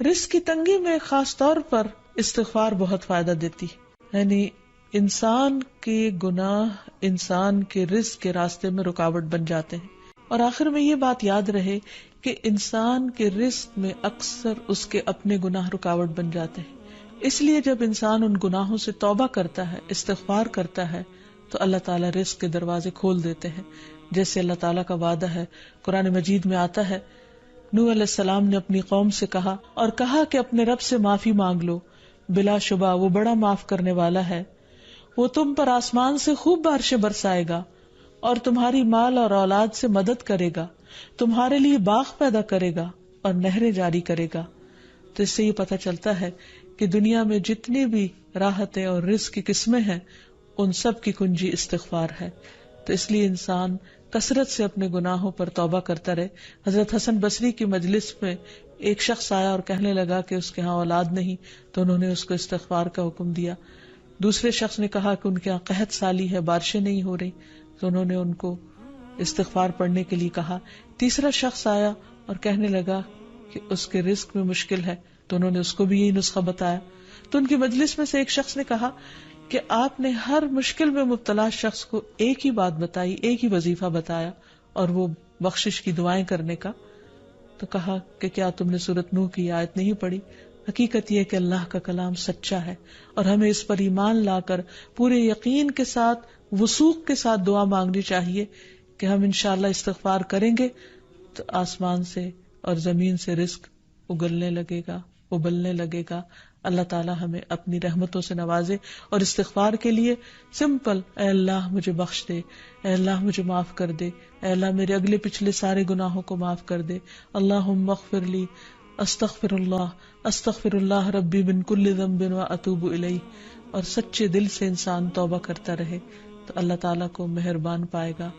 رزق کی تنگی میں خاص طور پر استغفار بہت فائدہ دیتی، یعنی انسان کے گناہ انسان کے رزق کے راستے میں رکاوٹ بن جاتے ہیں. اور آخر میں یہ بات یاد رہے کہ انسان کے رزق میں اکثر اس کے اپنے گناہ رکاوٹ بن جاتے ہیں. اس لیے جب انسان ان گناہوں سے توبہ کرتا ہے، استغفار کرتا ہے، تو اللہ تعالیٰ رزق کے دروازے کھول دیتے ہیں. جیسے اللہ تعالیٰ کا وعدہ ہے، قرآن مجید میں آتا ہے، نوح علیہ السلام نے اپنی قوم سے کہا کہ اپنے رب سے معافی مانگ لو، بلا شبہ وہ بڑا معاف کرنے والا ہے. وہ تم پر آسمان سے خوب بارشیں برسائے گا اور تمہاری مال اور اولاد سے مدد کرے گا، تمہارے لیے باغ پیدا کرے گا اور نہریں جاری کرے گا. تو اس سے یہ پتہ چلتا ہے کہ دنیا میں جتنی بھی راحتیں اور رزق کی قسمیں ہیں، ان سب کی کنجی استغفار ہے. تو اس لیے انسان کثرت سے اپنے گناہوں پر توبہ کرتا رہے. حضرت حسن بصری کی مجلس میں ایک شخص آیا اور کہنے لگا کہ اس کے ہاں اولاد نہیں، تو انہوں نے اس کو استغفار کا حکم دیا. دوسرے شخص نے کہا کہ ان کے ہاں قحط سالی ہے، بارشیں نہیں ہو رہی، تو انہوں نے ان کو استغفار پڑھنے کے لیے کہا. تیسرا شخص آیا اور کہنے لگا کہ اس کے رزق میں مشکل ہے، تو انہوں نے اس کو بھی یہی نسخہ بتایا. تو ان کی مجلس میں سے ایک شخص نے کہا کہ آپ نے ہر مشکل میں مبتلا شخص کو ایک ہی بات بتائی، ایک ہی وظیفہ بتایا، اور وہ بخشش کی دعائیں کرنے کا. تو کہا کہ کیا تم نے سورۃ نوح کی آیت نہیں پڑھی؟ حقیقت یہ کہ اللہ کا کلام سچا ہے اور ہمیں اس پر ایمان لا کر پورے یقین کے ساتھ، وثوق کے ساتھ دعا مانگنی چاہیے کہ ہم انشاءاللہ استغفار کریں گے تو آسمان سے اور زمین سے رزق اگلنے لگے گا، ابلنے لگے گا. اللہ تعالیٰ ہمیں اپنی رحمتوں سے نوازے. اور استغفار کے لیے سمپل، اے اللہ مجھے بخش دے، اے اللہ مجھے معاف کر دے، اے اللہ میرے اگلے پچھلے سارے گناہوں کو معاف کر دے. اللہم اغفر لی، استغفر اللہ ربی من کل ذنب واتوب الیہ. اور سچے دل سے انسان توبہ کرتا رہے تو اللہ تعالیٰ کو مہربان پائے گا.